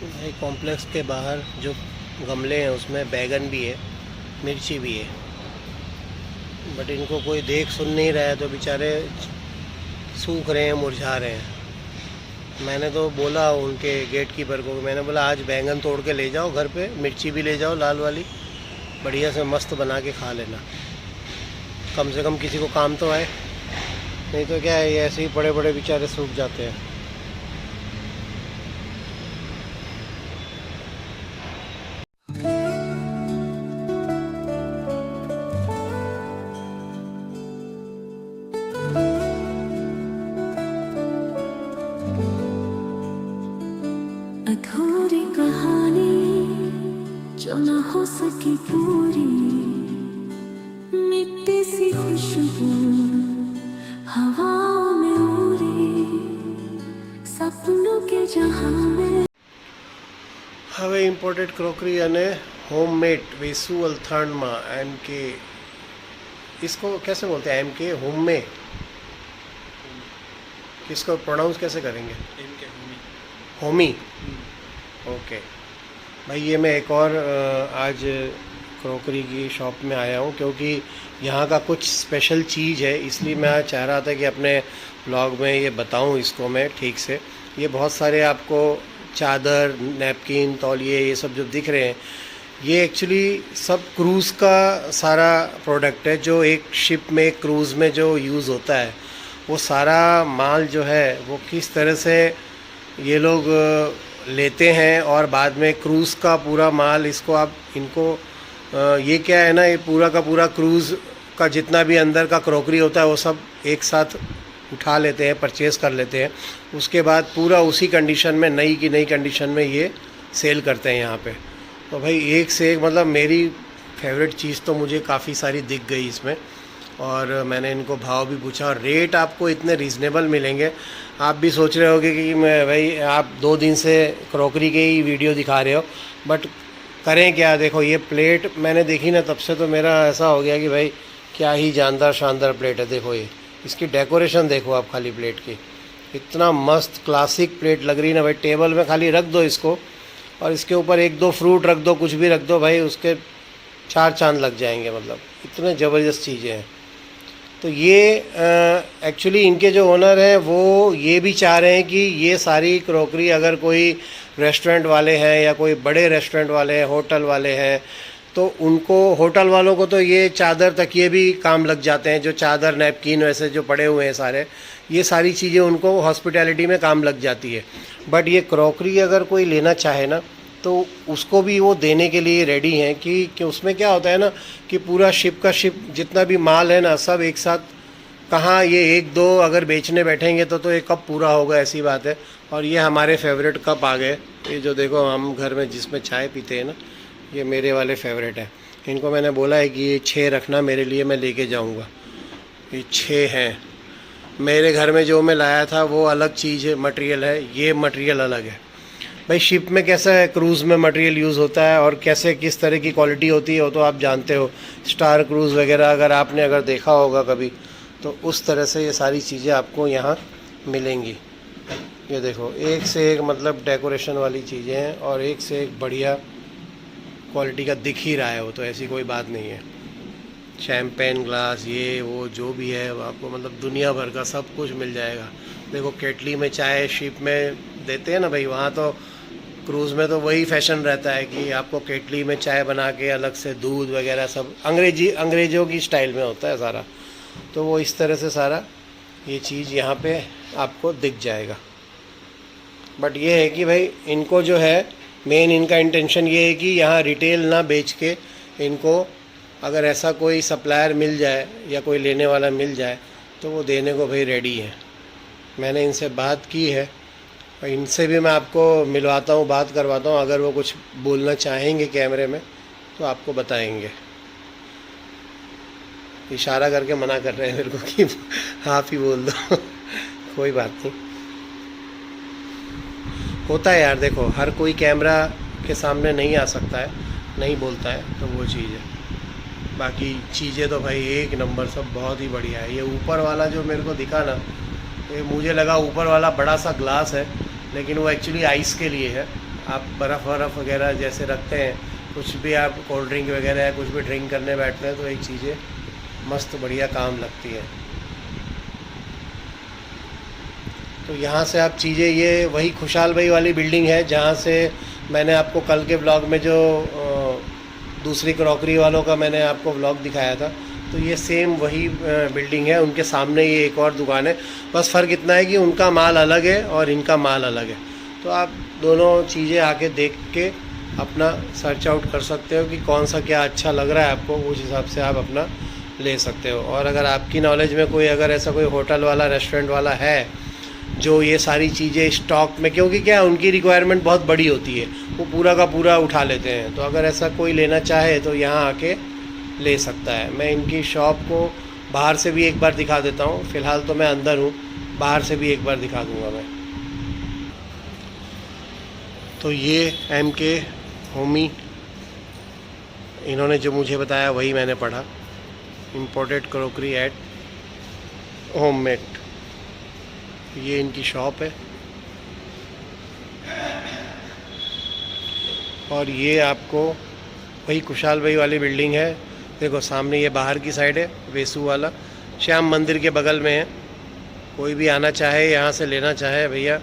भाई कॉम्प्लेक्स के बाहर जो गमले हैं उसमें बैगन भी है, मिर्ची भी है, बट इनको कोई देख सुन नहीं रहा है तो बेचारे सूख रहे हैं, मुरझा रहे हैं। मैंने तो बोला उनके गेट कीपर को, मैंने बोला आज बैंगन तोड़ के ले जाओ घर पे, मिर्ची भी ले जाओ लाल वाली, बढ़िया से मस्त बना के खा लेना, कम से कम किसी को काम तो आए, नहीं तो क्या है ये ऐसे ही बड़े बड़े बेचारे सूख जाते हैं। अधूरी कहानी जो न हो सकी पूरी, मिट्टी सी खुशबू हवाओं में उड़ी, सपनों के जहां में। હવે ઇમ્પોર્ટેડ ક્રોકરી અને होममेड विजुअल थर्नमा MK, इसको कैसे बोलते हैं? MK होम में, किसको प्रोनाउंस कैसे करेंगे? होमी। ओके भाई, ये मैं एक और आज क्रोकरी की शॉप में आया हूँ क्योंकि यहाँ का कुछ स्पेशल चीज़ है, इसलिए मैं चाह रहा था कि अपने ब्लॉग में ये बताऊँ इसको मैं ठीक से। ये बहुत सारे आपको चादर, नैपकिन, तौलिए, ये सब जो दिख रहे हैं, ये एक्चुअली सब क्रूज़ का सारा प्रोडक्ट है, जो एक शिप में, क्रूज़ में जो यूज़ होता है, वो सारा माल जो है वो किस तरह से ये लोग लेते हैं और बाद में क्रूज़ का पूरा माल इसको आप इनको ये क्या है ना, ये पूरा का पूरा क्रूज़ का जितना भी अंदर का क्रोकरी होता है वो सब एक साथ उठा लेते हैं, परचेज़ कर लेते हैं, उसके बाद पूरा उसी कंडीशन में, नई की नई कंडीशन में ये सेल करते हैं यहाँ पे। तो भाई एक से एक, मतलब मेरी फेवरेट चीज़ तो मुझे काफ़ी सारी दिख गई इसमें, और मैंने इनको भाव भी पूछा और रेट आपको इतने रीज़नेबल मिलेंगे। आप भी सोच रहे होगे कि मैं भाई आप 2 दिन से क्रोकरी के ही वीडियो दिखा रहे हो, बट करें क्या? देखो ये प्लेट मैंने देखी ना, तब से तो मेरा ऐसा हो गया कि भाई क्या ही जानदार शानदार प्लेट है। देखो ये इसकी डेकोरेशन देखो आप, खाली प्लेट की इतना मस्त क्लासिक प्लेट लग रही ना भाई। टेबल में खाली रख दो इसको और इसके ऊपर 1-2 फ्रूट रख दो, कुछ भी रख दो भाई, उसके 4 चांद लग जाएंगे, मतलब इतने ज़बरदस्त चीज़ें हैं। तो ये एक्चुअली इनके जो ओनर हैं वो ये भी चाह रहे हैं कि ये सारी क्रोकरी अगर कोई रेस्टोरेंट वाले हैं या कोई बड़े रेस्टोरेंट वाले हैं, होटल वाले हैं, तो उनको, होटल वालों को तो ये चादर तकिए भी काम लग जाते हैं, जो चादर, नैपकिन वैसे जो पड़े हुए हैं सारे, ये सारी चीज़ें उनको हॉस्पिटैलिटी में काम लग जाती है। बट ये क्रोकरी अगर कोई लेना चाहे ना, तो उसको भी वो देने के लिए रेडी हैं कि उसमें क्या होता है ना कि पूरा शिप का शिप जितना भी माल है ना, सब एक साथ, कहाँ ये 1-2 अगर बेचने बैठेंगे तो ये कब पूरा होगा, ऐसी बात है। और ये हमारे फेवरेट कप आ गए, ये जो देखो हम घर में जिसमें चाय पीते हैं ना, ये मेरे वाले फेवरेट है। इनको मैंने बोला है कि ये 6 रखना मेरे लिए, मैं लेके जाऊँगा। ये 6 हैं। मेरे घर में जो मैं लाया था वो अलग चीज़ है, मटेरियल है, ये मटेरियल अलग है। भाई शिप में कैसा है, क्रूज़ में मटेरियल यूज़ होता है और कैसे किस तरह की क्वालिटी होती है वो तो आप जानते हो। स्टार क्रूज़ वगैरह अगर देखा होगा कभी, तो उस तरह से ये सारी चीज़ें आपको यहाँ मिलेंगी। ये देखो एक से एक, मतलब डेकोरेशन वाली चीज़ें हैं और एक से एक बढ़िया क्वालिटी का दिख ही रहा है वो, तो ऐसी कोई बात नहीं है। शैम्पेन ग्लास, ये वो जो भी है वो आपको, मतलब दुनिया भर का सब कुछ मिल जाएगा। देखो केटली में चाय शिप में देते हैं ना भाई, वहाँ तो क्रूज़ में तो वही फैशन रहता है कि आपको केटली में चाय बना के अलग से दूध वगैरह सब अंग्रेज़ों की स्टाइल में होता है सारा। तो वो इस तरह से सारा ये चीज़ यहाँ पे आपको दिख जाएगा। बट ये है कि भाई इनको जो है मेन, इनका इंटेंशन ये है कि यहाँ रिटेल ना बेच के, इनको अगर ऐसा कोई सप्लायर मिल जाए या कोई लेने वाला मिल जाए तो वो देने को भाई रेडी है। मैंने इनसे बात की है, इनसे भी मैं आपको मिलवाता हूँ, बात करवाता हूँ, अगर वो कुछ बोलना चाहेंगे कैमरे में तो आपको बताएंगे। इशारा करके मना कर रहे हैं मेरे को कि आप ही बोल दो कोई बात नहीं, होता है यार। देखो हर कोई कैमरा के सामने नहीं आ सकता है, नहीं बोलता है, तो वो चीज़ है। बाकी चीज़ें तो भाई एक नंबर, सब बहुत ही बढ़िया है। ये ऊपर वाला जो मेरे को दिखा ना, ये मुझे लगा ऊपर वाला बड़ा सा ग्लास है, लेकिन वो एक्चुअली आइस के लिए है। आप बर्फ़ वरफ़ वगैरह जैसे रखते हैं, कुछ भी आप कोल्ड ड्रिंक वगैरह है, कुछ भी ड्रिंक करने बैठते हैं तो ये चीज़ें मस्त बढ़िया काम लगती है। तो यहाँ से आप चीज़ें, ये वही खुशहाल भाई वाली बिल्डिंग है जहाँ से मैंने आपको कल के ब्लॉग में जो दूसरी क्रॉकरी वालों का मैंने आपको ब्लॉग दिखाया था, तो ये सेम वही बिल्डिंग है। उनके सामने ये एक और दुकान है, बस फ़र्क इतना है कि उनका माल अलग है और इनका माल अलग है। तो आप दोनों चीज़ें आके देख के अपना सर्च आउट कर सकते हो कि कौन सा क्या अच्छा लग रहा है आपको, उस हिसाब से आप अपना ले सकते हो। और अगर आपकी नॉलेज में कोई, अगर ऐसा कोई होटल वाला, रेस्टोरेंट वाला है जो ये सारी चीज़ें स्टॉक में, क्योंकि क्या है, उनकी रिक्वायरमेंट बहुत बड़ी होती है, वो पूरा का पूरा उठा लेते हैं। तो अगर ऐसा कोई लेना चाहे तो यहाँ आके ले सकता है। मैं इनकी शॉप को बाहर से भी एक बार दिखा देता हूँ, फ़िलहाल तो मैं अंदर हूँ, बाहर से भी एक बार दिखा दूँगा मैं। तो ये MK होमी, इन्होंने जो मुझे बताया वही मैंने पढ़ा, इम्पोर्टेड क्रॉकरी एट होममेड। ये इनकी शॉप है और ये आपको वही खुशहाल भाई वाली बिल्डिंग है। देखो सामने ये बाहर की साइड है, वेसू वाला, श्याम मंदिर के बगल में है। कोई भी आना चाहे, यहाँ से लेना चाहे भैया,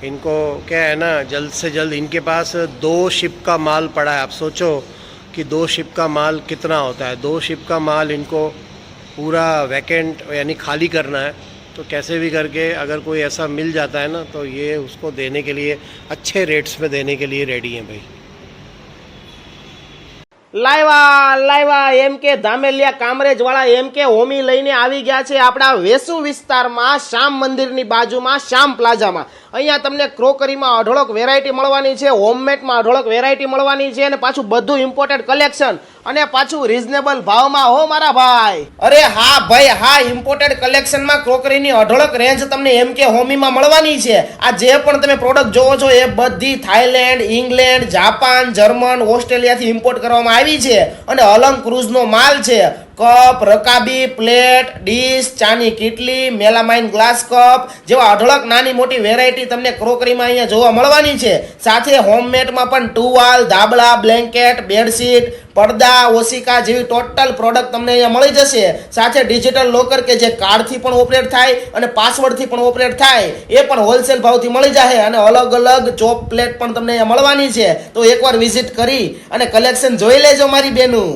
इनको क्या है ना, जल्द से जल्द, इनके पास 2 शिप का माल पड़ा है। आप सोचो कि 2 शिप का माल कितना होता है। 2 शिप का माल इनको पूरा वैकेंट यानी खाली करना है, तो कैसे भी करके अगर कोई ऐसा मिल जाता है ना, तो ये उसको देने के लिए, अच्छे रेट्स में देने के लिए रेडी हैं भाई। લાવ્યા MK ધામેલિયા કામરેજ વાળા MK હોમી લઈને આવી ગયા છે આપણા વેસુ વિસ્તારમાં, શ્યામ મંદિરની બાજુમાં, શ્યામ પ્લાઝામાં। અહીંયા તમને ક્રોકરીમાં અઢળક વેરાયટી મળવાની છે, હોમમેડમાં અઢળક વેરાયટી મળવાની છે, અને પાછું બધું ઇમ્પોર્ટેડ કલેક્શન, અને પાછું રીઝનેબલ ભાવમાં હો મારા ભાઈ। અરે હા ભાઈ હા, ઇમ્પોર્ટેડ કલેક્શનમાં ક્રોકરીની અઢળક રેન્જ તમને MK હોમીમાં મળવાની છે। આ જે પણ તમે પ્રોડક્ટ જોવો છો એ બધી થાઈલેન્ડ, ઇંગ્લેન્ડ, જાપાન, જર્મન, ઓસ્ટ્રેલિયાથી ઇમ્પોર્ટ કરવામાં આવી છે, અને અલંગ ક્રૂઝનો માલ છે। કપ, રકાબી, પ્લેટ, ડીશ, ચાની કીટલી, મેલામાઇન ગ્લાસ કપ જેવા અઢળક નાની મોટી વેરાયટી તમને ક્રોકરીમાં અહીંયા જોવા મળવાની છે। સાથે હોમમેડમાં પણ ટુવાલ, ધાબળા, બ્લેન્કેટ, બેડશીટ, પડદા, ઓશિકા જેવી ટોટલ પ્રોડક્ટ તમને અહીંયા મળી જશે। સાથે ડિજિટલ લોકર કે જે કાર્ડથી પણ ઓપરેટ થાય અને પાસવર્ડથી પણ ઓપરેટ થાય, એ પણ હોલસેલ ભાવથી મળી જાય, અને અલગ અલગ ચોપ પ્લેટ પણ તમને અહીંયા મળવાની છે। તો એકવાર વિઝિટ કરી અને કલેક્શન જોઈ લેજો મારી બેનું।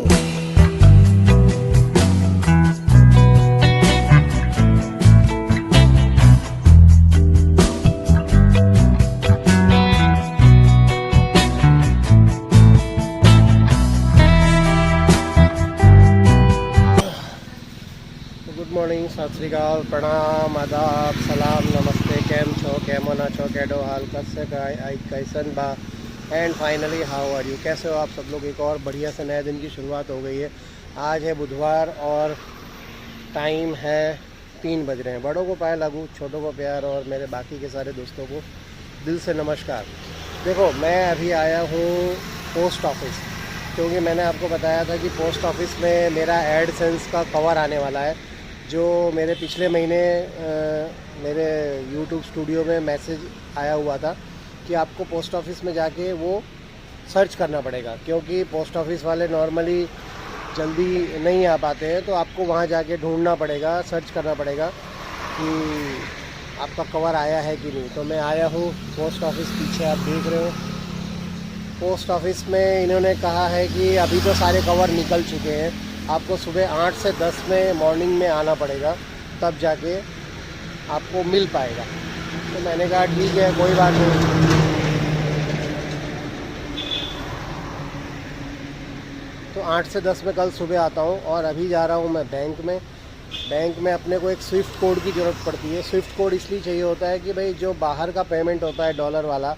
गुड मॉर्निंग, सत श्रीकाल, प्रणाम, आदाब, सलाम, नमस्ते, केम छो, केमो ना छो, कैडो हाल, कससे आई कैसन बा, and finally how are you, कैसे हो आप सब लोग। एक और बढ़िया से नए दिन की शुरुआत हो गई है। आज है बुधवार और टाइम है 3 बज रहे हैं। बड़ों को पाए लागू, छोटों को प्यार, और मेरे बाकी के सारे दोस्तों को दिल से नमस्कार। देखो मैं अभी आया हूँ पोस्ट ऑफिस, क्योंकि मैंने आपको बताया था कि पोस्ट ऑफिस में मेरा एडसेंस का कवर आने वाला है, जो मेरे पिछले महीने मेरे यूट्यूब स्टूडियो में मैसेज आया हुआ था कि आपको पोस्ट ऑफिस में जाके वो सर्च करना पड़ेगा, क्योंकि पोस्ट ऑफिस वाले नॉर्मली जल्दी नहीं आ पाते हैं। तो आपको वहाँ जाके ढूंढना पड़ेगा, सर्च करना पड़ेगा कि आपका कवर आया है कि नहीं। तो मैं आया हूँ पोस्ट ऑफिस, पीछे आप देख रहे हो। पोस्ट ऑफिस में इन्होंने कहा है कि अभी तो सारे कवर निकल चुके हैं, आपको सुबह 8 से 10 में मॉर्निंग में आना पड़ेगा, तब जाके आपको मिल पाएगा। तो मैंने कहा ठीक है, कोई बात नहीं। तो 8 से 10 में कल सुबह आता हूँ, और अभी जा रहा हूँ मैं बैंक में। बैंक में अपने को एक स्विफ्ट कोड की ज़रूरत पड़ती है। स्विफ्ट कोड इसलिए चाहिए होता है कि भाई जो बाहर का पेमेंट होता है डॉलर वाला,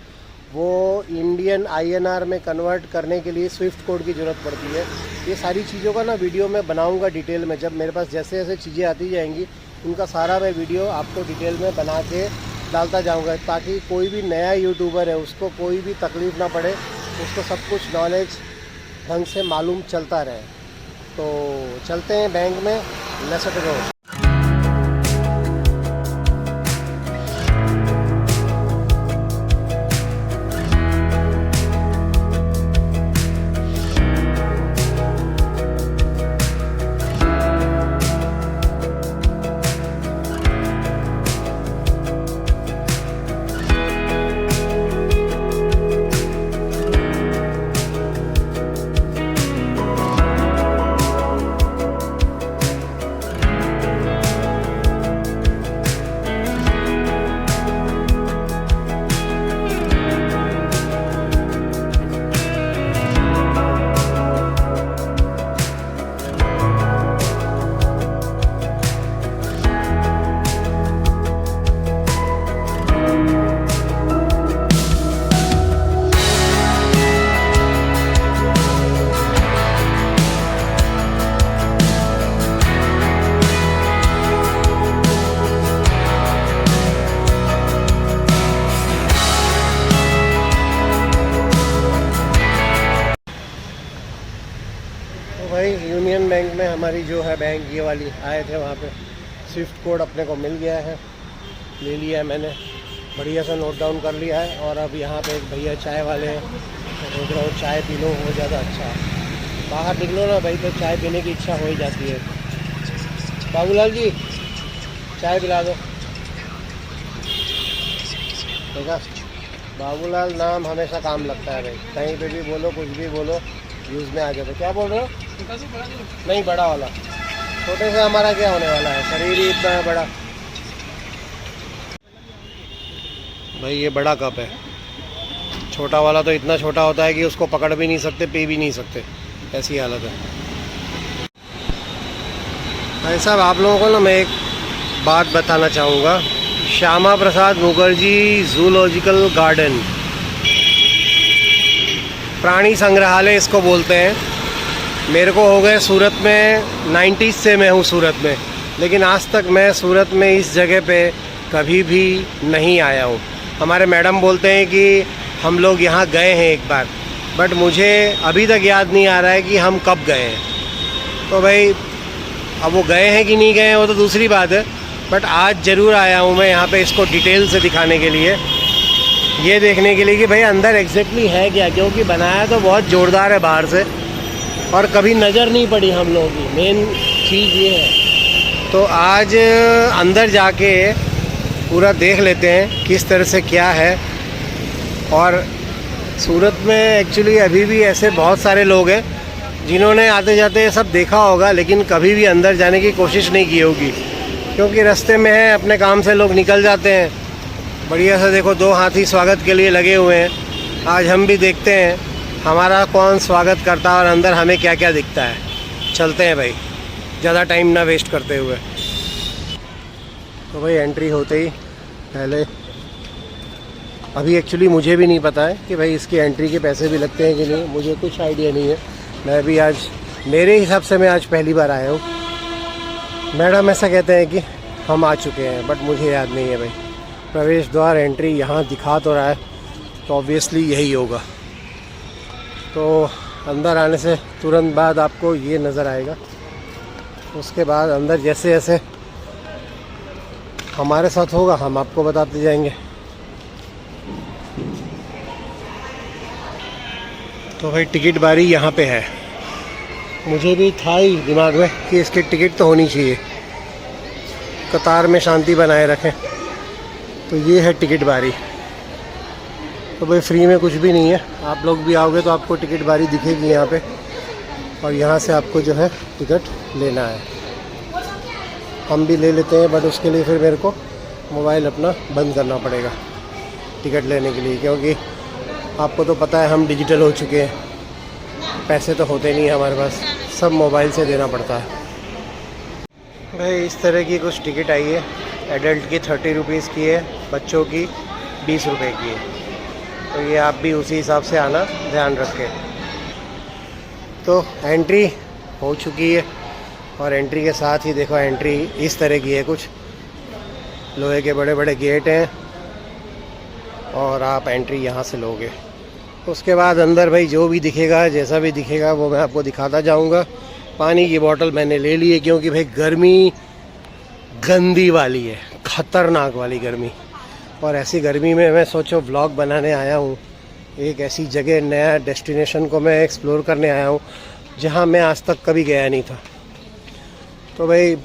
वो इंडियन INR में कन्वर्ट करने के लिए स्विफ्ट कोड की ज़रूरत पड़ती है। ये सारी चीज़ों का ना वीडियो मैं बनाऊंगा डिटेल में, जब मेरे पास जैसे जैसे चीज़ें आती जाएंगी उनका सारा मैं वीडियो आपको डिटेल में बना के डालता जाऊंगा, ताकि कोई भी नया यूट्यूबर है उसको कोई भी तकलीफ़ ना पड़े, उसको सब कुछ नॉलेज ढंग से मालूम चलता रहे। तो चलते हैं बैंक में, लेट्स गो। अभी जो है बैंक ये वाली आए थे वहाँ पे, स्विफ्ट कोड अपने को मिल गया है, ले लिया है मैंने, बढ़िया सा नोट डाउन कर लिया है। और अब यहाँ पे एक भैया चाय वाले हैं, तो सोच रहा हूँ चाय पी लो, वो ज़्यादा अच्छा है। बाहर निकलो ना भाई तो चाय पीने की इच्छा हो ही जाती है। बाबूलाल जी चाय पिला दो। देखा, बाबूलाल नाम हमेशा काम लगता है भाई, कहीं पे भी बोलो, कुछ भी बोलो, यूज़ में आ जाता है। क्या बोल रहे हो? नहीं, बड़ा वाला। छोटे से हमारा क्या होने वाला है, शरीर ही इतना है बड़ा। भाई ये बड़ा कप है, छोटा वाला तो इतना छोटा होता है कि उसको पकड़ भी नहीं सकते, पी भी नहीं सकते, ऐसी हालत है। भाई साहब आप लोगों को ना मैं एक बात बताना चाहूँगा, श्यामा प्रसाद मुखर्जी जूलॉजिकल गार्डन, प्राणी संग्रहालय इसको बोलते हैं। मेरे को हो गए सूरत में 90s से मैं हूँ सूरत में, लेकिन आज तक मैं सूरत में इस जगह पे कभी भी नहीं आया हूँ। हमारे मैडम बोलते हैं कि हम लोग यहाँ गए हैं एक बार, बट मुझे अभी तक याद नहीं आ रहा है कि हम कब गए हैं। तो भाई अब वो गए हैं कि नहीं गए हैं वो तो दूसरी बात है, बट आज ज़रूर आया हूँ मैं यहाँ पे इसको डिटेल से दिखाने के लिए, ये देखने के लिए कि भाई अंदर एग्जैक्टली है क्या, क्योंकि बनाया तो बहुत ज़ोरदार है बाहर से और कभी नज़र नहीं पड़ी हम लोगों की, मेन चीज़ ये है। तो आज अंदर जाके पूरा देख लेते हैं किस तरह से क्या है। और सूरत में एक्चुअली अभी भी ऐसे बहुत सारे लोग हैं जिन्होंने आते जाते सब देखा होगा, लेकिन कभी भी अंदर जाने की कोशिश नहीं की होगी, क्योंकि रास्ते में है, अपने काम से लोग निकल जाते हैं। बढ़िया से देखो 2 हाथी स्वागत के लिए लगे हुए हैं। आज हम भी देखते हैं हमारा कौन स्वागत करता है और अंदर हमें क्या क्या दिखता है। चलते हैं भाई, ज़्यादा टाइम ना वेस्ट करते हुए। तो भाई एंट्री होते ही पहले, अभी एक्चुअली मुझे भी नहीं पता है कि भाई इसकी एंट्री के पैसे भी लगते हैं कि नहीं, मुझे कुछ आइडिया नहीं है। मैं भी आज, मेरे हिसाब से मैं आज पहली बार आया हूँ। मैडम ऐसा कहते हैं कि हम आ चुके हैं, बट मुझे याद नहीं है भाई। प्रवेश द्वार एंट्री यहाँ दिखा तो रहा है, तो ऑब्वियसली यही होगा। तो अंदर आने से तुरंत बाद आपको ये नज़र आएगा। उसके बाद अंदर जैसे जैसे हमारे साथ होगा हम आपको बताते जाएंगे। तो भाई टिकट बारी यहाँ पे है, मुझे भी था ही दिमाग में कि इसकी टिकट तो होनी चाहिए, कतार में शांति बनाए रखें। तो ये है टिकट बारी। तो भाई फ्री में कुछ भी नहीं है, आप लोग भी आओगे तो आपको टिकट बारी दिखेगी यहाँ पे, और यहाँ से आपको जो है टिकट लेना है। हम भी ले लेते हैं, बट उसके लिए फिर मेरे को मोबाइल अपना बंद करना पड़ेगा टिकट लेने के लिए, क्योंकि आपको तो पता है हम डिजिटल हो चुके हैं, पैसे तो होते नहीं है हमारे पास, सब मोबाइल से देना पड़ता है। भाई इस तरह की कुछ टिकट आई है, एडल्ट की 30 रुपीज़ की है, बच्चों की 20 रुपये की है। तो ये आप भी उसी हिसाब से आना, ध्यान रखें। तो एंट्री हो चुकी है, और एंट्री के साथ ही देखो एंट्री इस तरह की है, कुछ लोहे के बड़े बड़े गेट हैं और आप एंट्री यहाँ से लोगे। उसके बाद अंदर भाई जो भी दिखेगा, जैसा भी दिखेगा वो मैं आपको दिखाता जाऊँगा। पानी की बोतल मैंने ले ली है, क्योंकि भाई गर्मी गंदी वाली है, ख़तरनाक वाली गर्मी, और ऐसी गर्मी में मैं सोचो व्लॉग बनाने आया हूँ। एक ऐसी जगह, नया डेस्टिनेशन को मैं एक्सप्लोर करने आया हूँ जहाँ मैं आज तक कभी गया नहीं था। तो भाई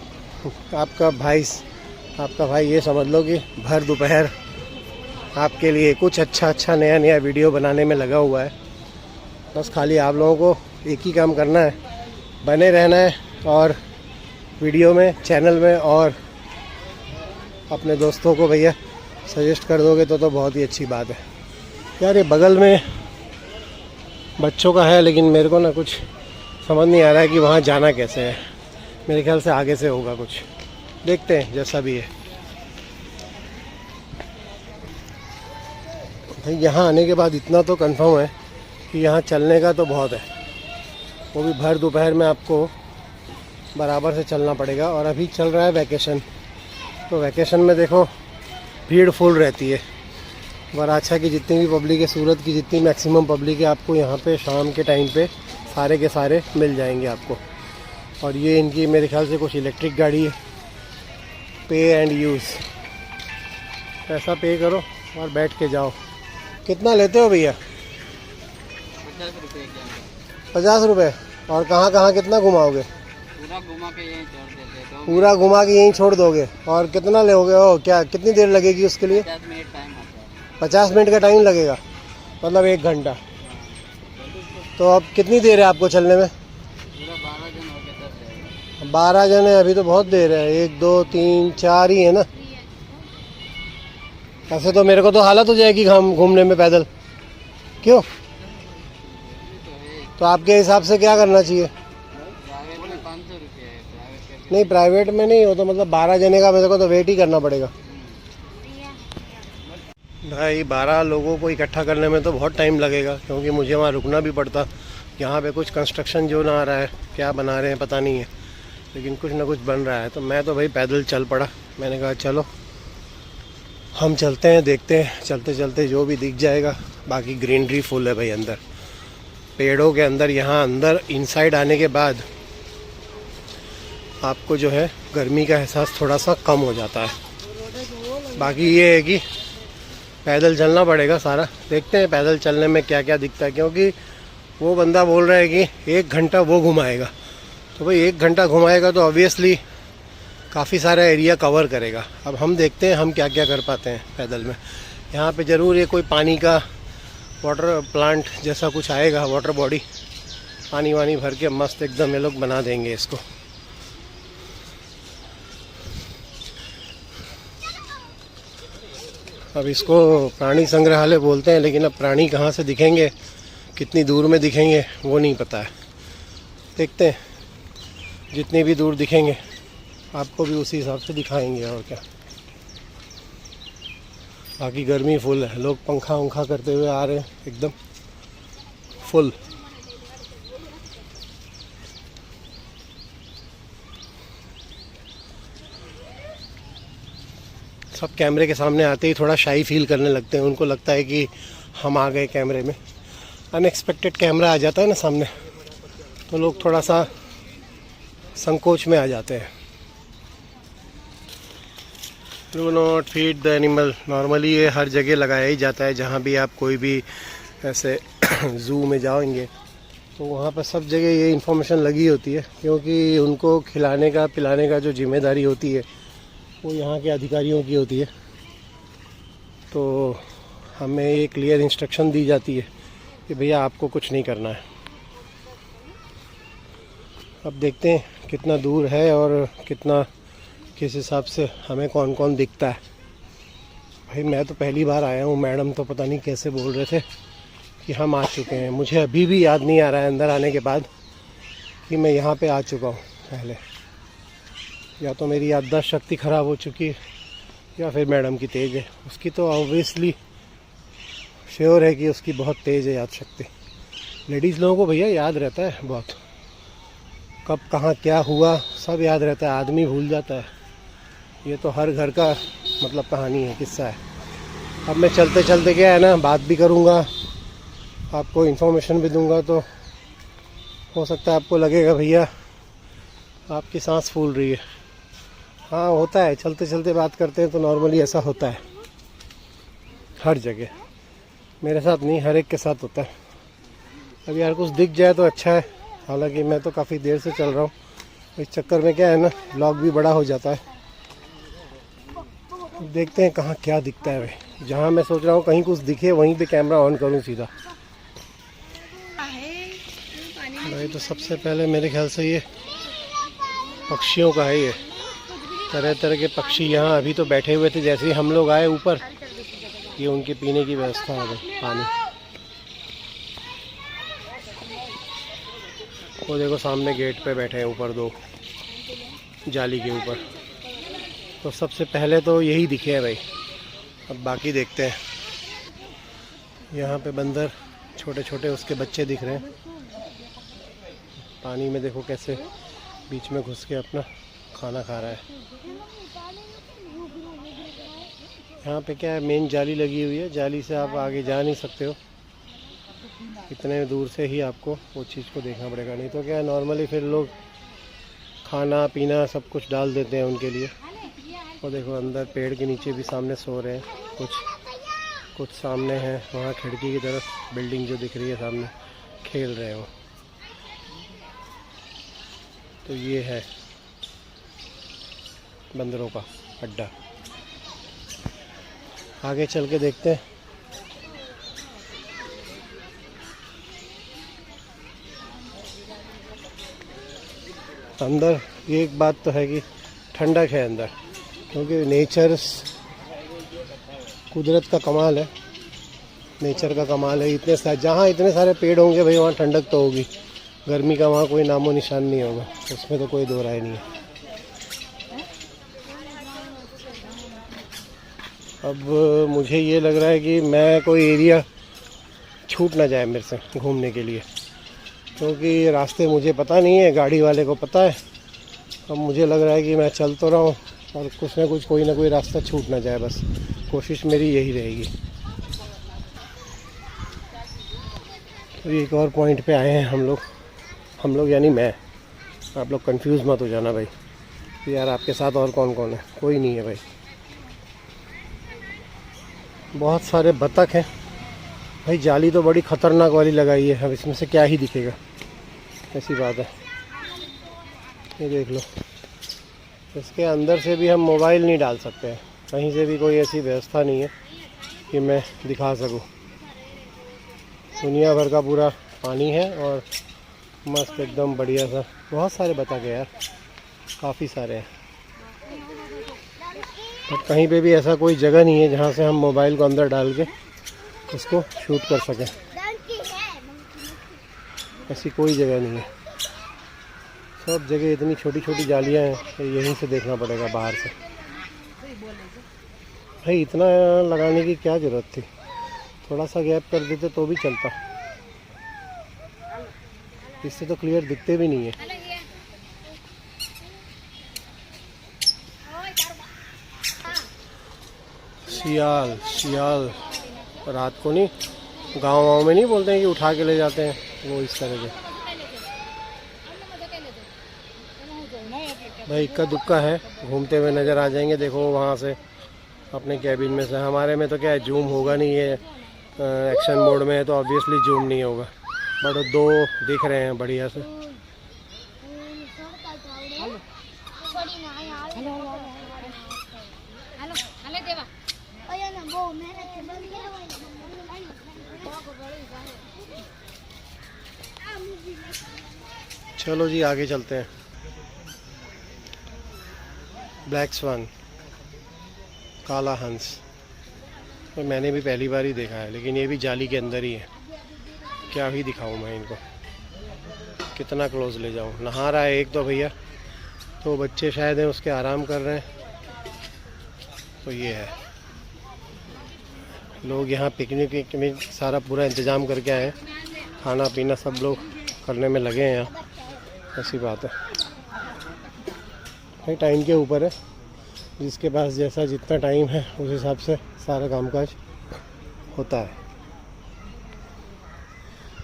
आपका भाई ये समझ लो कि भर दोपहर आपके लिए कुछ अच्छा नया वीडियो बनाने में लगा हुआ है। बस खाली आप लोगों को एक ही काम करना है, बने रहना है, और वीडियो में, चैनल में, और अपने दोस्तों को भैया सजेस्ट कर दोगे तो बहुत ही अच्छी बात है। यार ये बगल में बच्चों का है, लेकिन मेरे को ना कुछ समझ नहीं आ रहा है कि वहाँ जाना कैसे है। मेरे ख्याल से आगे से होगा कुछ, देखते हैं जैसा भी है। भाई यहाँ आने के बाद इतना तो कंफर्म है कि यहाँ चलने का तो बहुत है, वो भी भर दोपहर में आपको बराबर से चलना पड़ेगा। और अभी चल रहा है वैकेशन, तो वैकेशन में देखो भीड़ फुल रहती है। वराछा की जितनी भी पब्लिक है, सूरत की जितनी मैक्सिमम पब्लिक है, आपको यहाँ पे शाम के टाइम पे सारे के सारे मिल जाएंगे आपको। और ये इनकी मेरे ख्याल से कुछ इलेक्ट्रिक गाड़ी है। पे एंड यूज़, पैसा पे करो और बैठ के जाओ। कितना लेते हो भैया? 50 रुपये 50 रुपये। और कहाँ कहाँ कितना घुमाओगे? पूरा घुमा के यहीं छोड़ देते हैं। पूरा घुमा के यहीं छोड़ दोगे? और कितना लोगे? ओ क्या, कितनी देर लगेगी उसके लिए? 50 मिनट टाइम आता है। 50 मिनट का टाइम लगेगा, मतलब 1 घंटा। तो अब कितनी देर है आपको चलने में? पूरा 12 जन हो गए तब जाएगा। 12 जन है, अभी तो बहुत देर है। 1 2 3 4 ही है ना। ऐसे तो मेरे को तो हालत हो जाएगी घूमने में पैदल। क्यों? तो आपके हिसाब से क्या करना चाहिए? प्राइवेट में 500 रुपये है, प्राइवेट नहीं, प्राइवेट में नहीं हो तो मतलब 12 जने का मेरे को तो वेट ही करना पड़ेगा भाई। 12 लोगों को इकट्ठा करने में तो बहुत टाइम लगेगा, क्योंकि मुझे वहाँ रुकना भी पड़ता। यहाँ पे कुछ कंस्ट्रक्शन जो ना आ रहा है, क्या बना रहे हैं पता नहीं है, लेकिन कुछ ना कुछ बन रहा है। तो मैं तो भाई पैदल चल पड़ा। मैंने कहा चलो हम चलते हैं, देखते हैं, चलते चलते जो भी दिख जाएगा। बाकी ग्रीनरी फुल है भाई अंदर, पेड़ों के अंदर। यहाँ अंदर इनसाइड आने के बाद आपको जो है गर्मी का एहसास थोड़ा सा कम हो जाता है। बाकी ये है कि पैदल चलना पड़ेगा सारा। देखते हैं पैदल चलने में क्या क्या दिखता है, क्योंकि वो बंदा बोल रहा है कि 1 घंटा वो घुमाएगा। तो भाई 1 घंटा घुमाएगा तो ऑब्वियसली काफ़ी सारा एरिया कवर करेगा। अब हम देखते हैं हम क्या क्या कर पाते हैं पैदल में। यहाँ पे ज़रूर ये कोई पानी का वाटर प्लांट जैसा कुछ आएगा, वाटर बॉडी, पानी वानी भर के मस्त एकदम ये लोग बना देंगे इसको। अब इसको प्राणी संग्रहालय बोलते हैं, लेकिन अब प्राणी कहाँ से दिखेंगे, कितनी दूर में दिखेंगे वो नहीं पता है। देखते हैं, जितनी भी दूर दिखेंगे आपको भी उसी हिसाब से दिखाएंगे और क्या। बाकी गर्मी फुल है, लोग पंखा वंखा करते हुए आ रहे हैं एकदम फुल। सब कैमरे के सामने आते ही थोड़ा शाई फील करने लगते हैं। उनको लगता है कि हम आ गए कैमरे में। अनएक्सपेक्टेड कैमरा आ जाता है ना सामने, तो लोग थोड़ा सा संकोच में आ जाते हैं। Do not feed the animal. Normally ये हर जगह लगाया ही जाता है, जहाँ भी आप कोई भी ऐसे ज़ू में जाओगे तो वहाँ पर सब जगह ये इन्फॉर्मेशन लगी होती है, क्योंकि उनको खिलाने का पिलाने का जो जिम्मेदारी होती है वो यहाँ के अधिकारियों की होती है। तो हमें ये क्लियर इंस्ट्रक्शन दी जाती है कि भैया आपको कुछ नहीं करना है। अब देखते हैं कितना दूर है और कितना किस हिसाब से हमें कौन कौन दिखता है। भाई मैं तो पहली बार आया हूँ, मैडम तो पता नहीं कैसे बोल रहे थे कि हम आ चुके हैं। मुझे अभी भी याद नहीं आ रहा है अंदर आने के बाद कि मैं यहाँ पे आ चुका हूँ पहले। या तो मेरी याददाश्त शक्ति ख़राब हो चुकी है या फिर मैडम की तेज़ है। उसकी तो ऑब्वियसली श्योर है कि उसकी बहुत तेज़ है याद शक्ति। लेडीज़ लोगों को भैया याद रहता है बहुत, कब कहाँ क्या हुआ सब याद रहता है, आदमी भूल जाता है। ये तो हर घर का मतलब कहानी है, किस्सा है। अब मैं चलते चलते क्या है ना, बात भी करूँगा, आपको इन्फॉर्मेशन भी दूंगा, तो हो सकता है आपको लगेगा भैया आपकी सांस फूल रही है। हाँ होता है, चलते चलते बात करते हैं तो नॉर्मली ऐसा होता है हर जगह। मेरे साथ नहीं, हर एक के साथ होता है। अब यार कुछ दिख जाए तो अच्छा है। हालांकि मैं तो काफ़ी देर से चल रहा हूँ, इस चक्कर में क्या है ना, व्लॉग भी बड़ा हो जाता है। देखते हैं कहाँ क्या दिखता है भाई। जहाँ मैं सोच रहा हूँ कहीं कुछ दिखे वहीं पे कैमरा ऑन करूँ सीधा। भाई तो सबसे पहले मेरे ख्याल से ये पक्षियों का है। ये तरह तरह के पक्षी यहाँ अभी तो बैठे हुए थे, जैसे ही हम लोग आए ऊपर। ये उनके पीने की व्यवस्था है भाई, पानी। वो देखो सामने गेट पे बैठे हैं ऊपर, 2 जाली के ऊपर। तो सबसे पहले तो यही दिखे है भाई। अब बाकी देखते हैं। यहाँ पे बंदर छोटे छोटे उसके बच्चे दिख रहे हैं। पानी में देखो कैसे बीच में घुस के अपना खाना खा रहा है। यहाँ पे क्या है, मेन जाली लगी हुई है, जाली से आप आगे जा नहीं सकते हो। इतने दूर से ही आपको वो चीज़ को देखना पड़ेगा, नहीं तो क्या है नॉर्मली फिर लोग खाना पीना सब कुछ डाल देते हैं उनके लिए। और देखो अंदर पेड़ के नीचे भी सामने सो रहे हैं, कुछ सामने हैं वहाँ खिड़की की तरफ बिल्डिंग जो दिख रही है सामने, खेल रहे हो। तो ये है बंदरों का अड्डा। आगे चल के देखते हैं। अंदर ये एक बात तो है कि ठंडक है अंदर, क्योंकि नेचर कुदरत का कमाल है, नेचर का कमाल है। इतने सारे जहाँ इतने सारे पेड़ होंगे भाई वहाँ ठंडक तो होगी, गर्मी का वहाँ कोई नामो निशान नहीं होगा, उसमें तो कोई दो राय नहीं है। अब मुझे ये लग रहा है कि मैं कोई एरिया छूट ना जाए मेरे से घूमने के लिए, क्योंकि रास्ते मुझे पता नहीं है, गाड़ी वाले को पता है। अब मुझे लग रहा है कि मैं चल तो रहा हूँ और कुछ ना कुछ कोई ना कोई रास्ता छूट ना जाए, बस कोशिश मेरी यही रहेगी। तो एक और पॉइंट पे आए हैं हम लोग यानी मैं। आप लोग कंफ्यूज मत हो जाना भाई कि यार आपके साथ और कौन कौन है, कोई नहीं है भाई। बहुत सारे बतख हैं भाई, जाली तो बड़ी ख़तरनाक वाली लगाई है, अब इसमें से क्या ही दिखेगा, ऐसी बात है। ये देख लो, इसके अंदर से भी हम मोबाइल नहीं डाल सकते हैं, कहीं से भी कोई ऐसी व्यवस्था नहीं है कि मैं दिखा सकूं। दुनिया भर का पूरा पानी है और मस्त एकदम बढ़िया सा। बहुत सारे बतख हैं यार, काफ़ी सारे हैं, बट कहीं पे भी ऐसा कोई जगह नहीं है जहाँ से हम मोबाइल को अंदर डाल के उसको शूट कर सकें, ऐसी कोई जगह नहीं है। सब जगह इतनी छोटी छोटी जालियाँ हैं कि यहीं से देखना पड़ेगा बाहर से। भाई इतना लगाने की क्या ज़रूरत थी, थोड़ा सा गैप कर देते तो भी चलता, इससे तो क्लियर दिखते भी नहीं है। सियाल रात को नहीं, गाँव में नहीं बोलते हैं कि उठा के ले जाते हैं, वो इस तरह के भाई इक्का दुक्का है, घूमते हुए नज़र आ जाएंगे। देखो वहाँ से अपने कैबिन में से, हमारे में तो क्या है जूम होगा नहीं, ये एक्शन मोड में है तो ऑब्वियसली जूम नहीं होगा, बट दो दिख रहे हैं बढ़िया से। चलो जी आगे चलते हैं। ब्लैक स्वान, काला हंस, तो मैंने भी पहली बार ही देखा है, लेकिन ये भी जाली के अंदर ही है। क्या ही दिखाऊं मैं इनको, कितना क्लोज ले जाऊं। नहा रहा है एक तो भैया, तो बच्चे शायद हैं उसके आराम कर रहे हैं। तो ये है, लोग यहाँ पिकनिक में सारा पूरा इंतज़ाम करके आए हैं, खाना पीना सब लोग करने में लगे हैं यहाँ, ऐसी बात है भाई। टाइम के ऊपर है, जिसके पास जैसा जितना टाइम है उस हिसाब से सारा कामकाज होता है।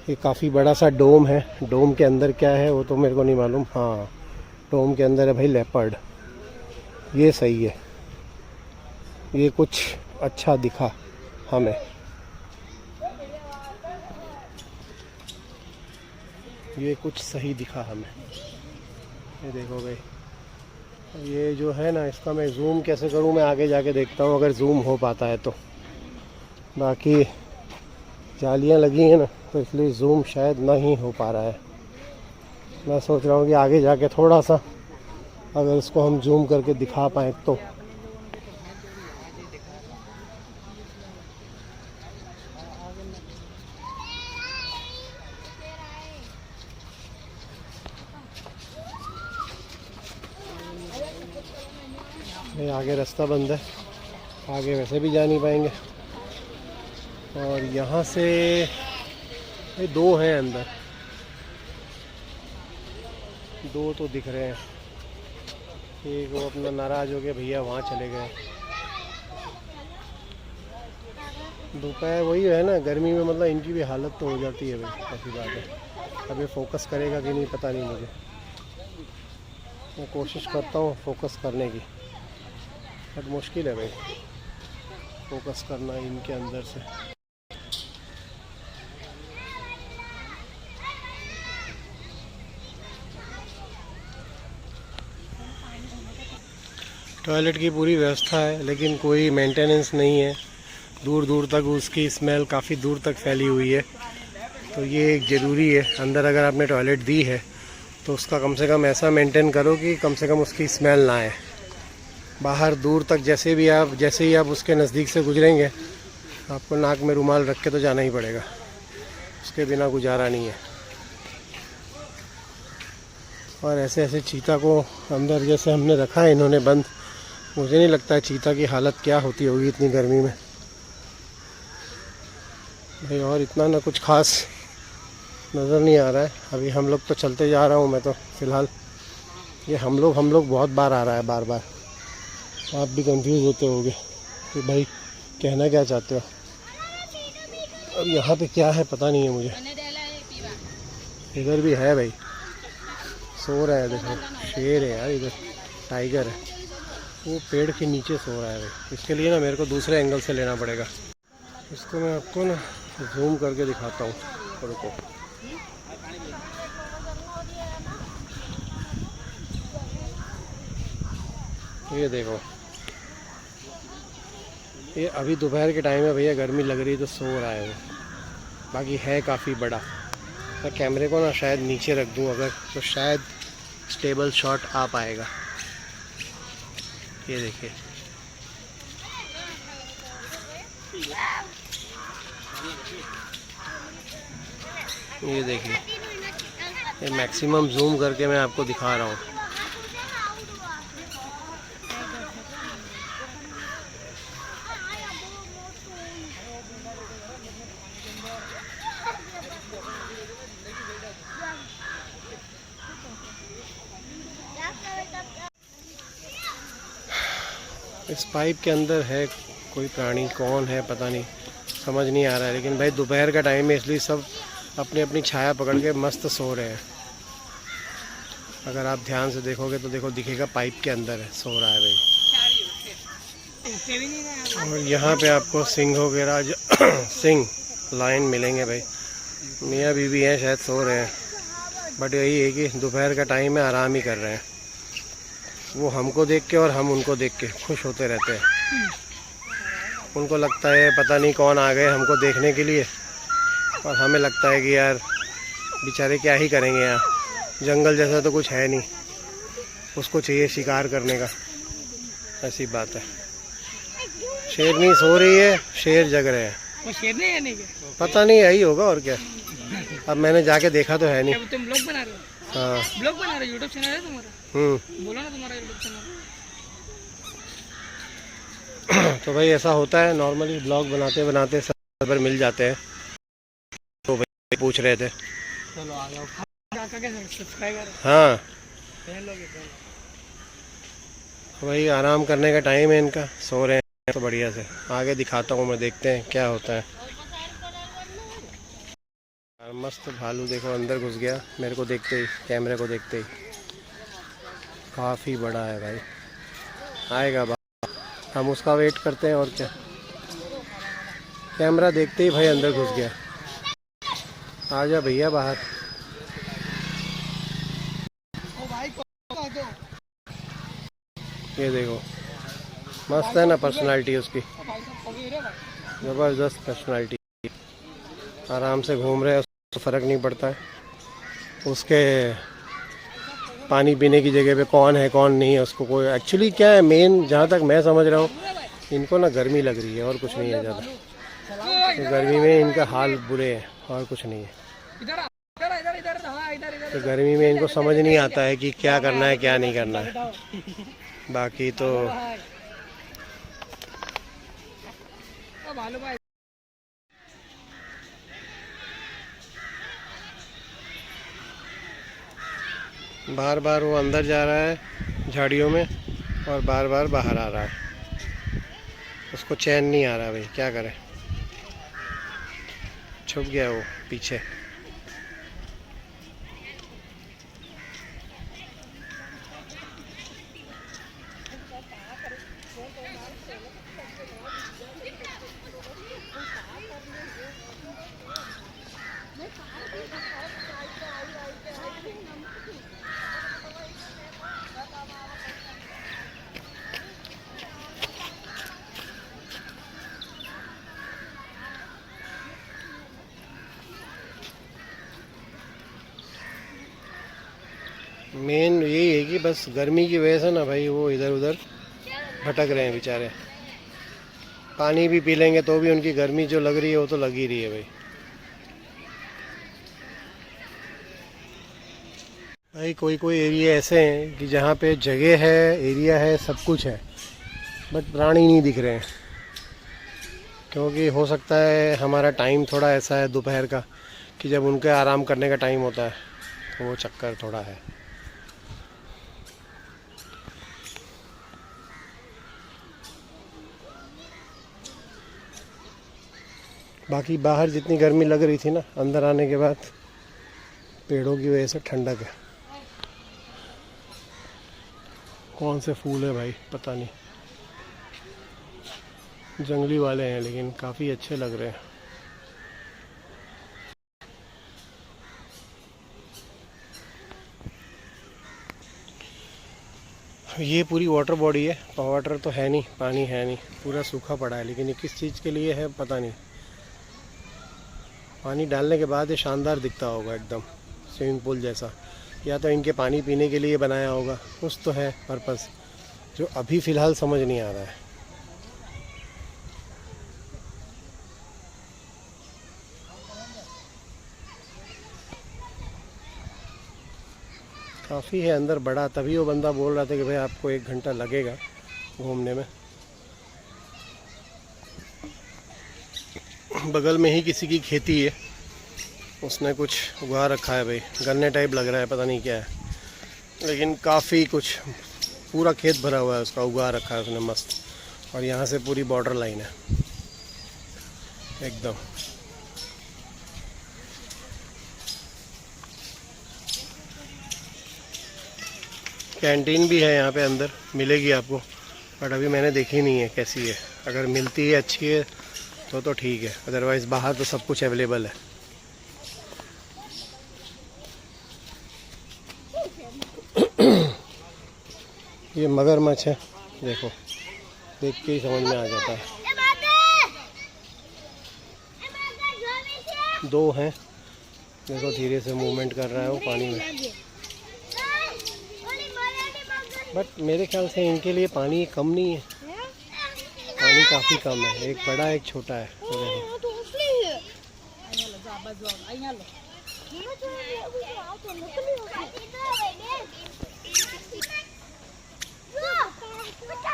ये काफ़ी बड़ा सा डोम है, डोम के अंदर क्या है वो तो मेरे को नहीं मालूम। हाँ, डोम के अंदर है भाई लेपर्ड, ये सही है, ये कुछ अच्छा दिखा हमें। ये कुछ सही दिखा हमें। ये देखो भाई, ये जो है ना, इसका मैं जूम कैसे करूँ, मैं आगे जाके देखता हूँ अगर जूम हो पाता है तो। बाकी जालियाँ लगी हैं ना, तो इसलिए जूम शायद ना ही हो पा रहा है। मैं सोच रहा हूँ कि आगे जाके थोड़ा सा अगर इसको हम जूम करके दिखा पाएँ तो। आगे रास्ता बंद है, आगे वैसे भी जा नहीं पाएंगे। और यहाँ से ये दो हैं अंदर, दो तो दिख रहे हैं। एक वो अपना नाराज़ हो गया भैया, वहाँ चले गए। दोपहर वही है ना, गर्मी में मतलब इनकी भी हालत तो हो जाती है भाई, ऐसी बात है। अब ये फोकस करेगा कि नहीं पता नहीं मुझे। मैं कोशिश करता हूँ फोकस करने की, बट मुश्किल है भाई फोकस करना इनके अंदर से। टॉयलेट की पूरी व्यवस्था है लेकिन कोई मेंटेनेंस नहीं है, दूर दूर तक उसकी स्मेल काफ़ी दूर तक फैली हुई है। तो ये एक ज़रूरी है, अंदर अगर आपने टॉयलेट दी है तो उसका कम से कम ऐसा मेंटेन करो कि कम से कम उसकी स्मेल ना आए। बाहर दूर तक जैसे ही आप उसके नज़दीक से गुजरेंगे आपको नाक में रुमाल रख के तो जाना ही पड़ेगा, उसके बिना गुजारा नहीं है। और ऐसे ऐसे चीता को अंदर जैसे हमने रखा है इन्होंने बंद, मुझे नहीं लगता है चीता की हालत क्या होती होगी इतनी गर्मी में भाई। और इतना ना कुछ खास नज़र नहीं आ रहा है। अभी हम लोग तो चलते जा रहा हूँ मैं तो फ़िलहाल। ये हम लोग बहुत बार आ रहा है, बार बार। आप भी कंफ्यूज होते होगे कि भाई कहना क्या चाहते हो। अब यहाँ पे क्या है पता नहीं है मुझे। इधर भी है भाई, सो रहा है, देखो शेर है यार, इधर टाइगर है, वो पेड़ के नीचे सो रहा है भाई। इसके लिए ना मेरे को दूसरे एंगल से लेना पड़ेगा। इसको मैं आपको ना जूम करके दिखाता हूँ, रुको। ये देखो, ये अभी दोपहर के टाइम है भैया, गर्मी लग रही है तो सो रहा है वो। बाकी है काफ़ी बड़ा। मैं कैमरे को ना शायद नीचे रख दूँ अगर, तो शायद स्टेबल शॉट आ पाएगा। ये देखिए, ये देखिए, ये मैक्सिमम जूम करके मैं आपको दिखा रहा हूँ। इस पाइप के अंदर है कोई प्राणी, कौन है पता नहीं, समझ नहीं आ रहा है। लेकिन भाई दोपहर का टाइम है इसलिए सब अपनी अपनी छाया पकड़ के मस्त सो रहे हैं। अगर आप ध्यान से देखोगे तो देखो दिखेगा पाइप के अंदर है, सो रहा है भाई। और यहाँ पे आपको सिंह वगैरह सिंह लाइन मिलेंगे भाई। मियाँ बीवी हैं, शायद सो रहे हैं, बट यही है कि दोपहर का टाइम है, आराम ही कर रहे हैं। वो हमको देख के और हम उनको देख के खुश होते रहते हैं। उनको लगता है पता नहीं कौन आ गए हमको देखने के लिए, और हमें लगता है कि यार बेचारे क्या ही करेंगे यहाँ, जंगल जैसा तो कुछ है नहीं, उसको चाहिए शिकार करने का। ऐसी बात है। शेरनी सो रही है, शेर जग रहे हैं। वो शेर नहीं है, नहीं पता नहीं, यही होगा और क्या। अब मैंने जाके देखा तो है नहीं। अब तुम ब्लॉग बना रहे हो? हाँ, ब्लॉग बना रहे हो? यूट्यूब चैनल है तुम्हारा? बोलो ना तुम्हारा यूट्यूब चैनल। तो भाई ऐसा होता है, नॉर्मली ब्लॉग बनाते बनाते सब्सक्राइबर मिल जाते हैं। तो भाई पूछ रहे थे। चलो आ जाओ, काका के सब्सक्राइबर। हाँ पहन लोगे तो भाई आराम करने का टाइम है इनका, सो रहे हैं तो बढ़िया से। आगे दिखाता हूँ मैं, देखते हैं क्या होता है। मस्त भालू देखो अंदर घुस गया मेरे को देखते ही, कैमरे को देखते ही। काफ़ी बड़ा है भाई, आएगा बाहर, हम उसका वेट करते हैं और क्या। कैमरा देखते ही भाई अंदर घुस गया। आ जा भैया बाहर। ये देखो, मस्त है ना पर्सनालिटी उसकी, ज़बरदस्त पर्सनालिटी। आराम से घूम रहे हैं, उसको फ़र्क नहीं पड़ता है। उसके पानी पीने की जगह पे कौन है कौन नहीं है उसको कोई, एक्चुअली क्या है मेन, जहाँ तक मैं समझ रहा हूँ, इनको ना गर्मी लग रही है और कुछ नहीं है ज़्यादा। तो गर्मी में इनका हाल बुरे हैं और कुछ नहीं है। तो गर्मी में इनको समझ नहीं आता है कि क्या करना है क्या नहीं करना है। बाकी तो बार बार वो अंदर जा रहा है झाड़ियों में और बार बार बाहर आ रहा है। उसको चैन नहीं आ रहा भाई, क्या करे। छुप गया वो पीछे। मेन यही है कि बस गर्मी की वजह से ना भाई वो इधर उधर भटक रहे हैं बेचारे। पानी भी पी लेंगे तो भी उनकी गर्मी जो लग रही है वो तो लग ही रही है भाई। भाई कोई कोई एरिया ऐसे हैं कि जहाँ पे जगह है, एरिया है, सब कुछ है, बट प्राणी नहीं दिख रहे हैं। क्योंकि हो सकता है हमारा टाइम थोड़ा ऐसा है दोपहर का कि जब उनके आराम करने का टाइम होता है, तो वो चक्कर थोड़ा है। बाकी बाहर जितनी गर्मी लग रही थी ना, अंदर आने के बाद पेड़ों की वजह से ठंडक है। कौन से फूल है भाई पता नहीं, जंगली वाले हैं लेकिन काफ़ी अच्छे लग रहे हैं। ये पूरी वाटर बॉडी है, वाटर तो है नहीं, पानी है नहीं, पूरा सूखा पड़ा है। लेकिन ये किस चीज़ के लिए है पता नहीं। पानी डालने के बाद ये शानदार दिखता होगा एकदम स्विमिंग पूल जैसा, या तो इनके पानी पीने के लिए बनाया होगा, कुछ तो है पर्पस जो अभी फ़िलहाल समझ नहीं आ रहा है। काफ़ी है अंदर बड़ा, तभी वो बंदा बोल रहा था कि भाई आपको 1 घंटा लगेगा घूमने में। बगल में ही किसी की खेती है, उसने कुछ उगा रखा है भाई, गन्ने टाइप लग रहा है, पता नहीं क्या है, लेकिन काफ़ी कुछ पूरा खेत भरा हुआ है उसका, उगा रखा है उसने मस्त। और यहाँ से पूरी बॉर्डर लाइन है एकदम। कैंटीन भी है यहाँ पे, अंदर मिलेगी आपको, बट अभी मैंने देखी नहीं है कैसी है। अगर मिलती है अच्छी है तो ठीक है, अदरवाइज़ बाहर तो सब कुछ अवेलेबल है। ये मगरमच्छ है, देखो देख के ही समझ में आ जाता है। 2 हैं, देखो धीरे से मूवमेंट कर रहा है वो पानी में। बट मेरे ख्याल से इनके लिए पानी कम नहीं है, पानी काफ़ी कम है। एक बड़ा एक छोटा है, तो देखो।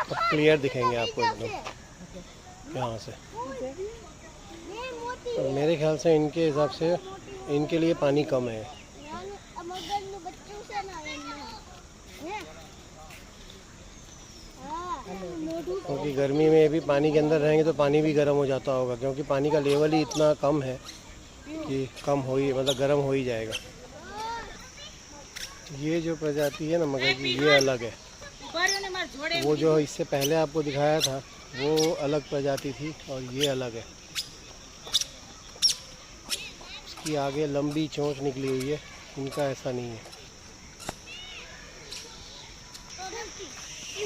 अब क्लियर दिखेंगे आपको एकदम यहाँ से। और मेरे ख्याल से इनके हिसाब से इनके लिए पानी कम है। क्योंकि गर्मी में भी पानी के अंदर रहेंगे तो पानी भी गर्म हो जाता होगा, क्योंकि पानी का लेवल ही इतना कम है कि कम हो ही मतलब गर्म हो ही जाएगा। ये जो प्रजाति है ना मगर की, ये अलग है। वो जो इससे पहले आपको दिखाया था वो अलग प्रजाति थी और ये अलग है। उसकी आगे लंबी चोंच निकली हुई है, इनका ऐसा नहीं है।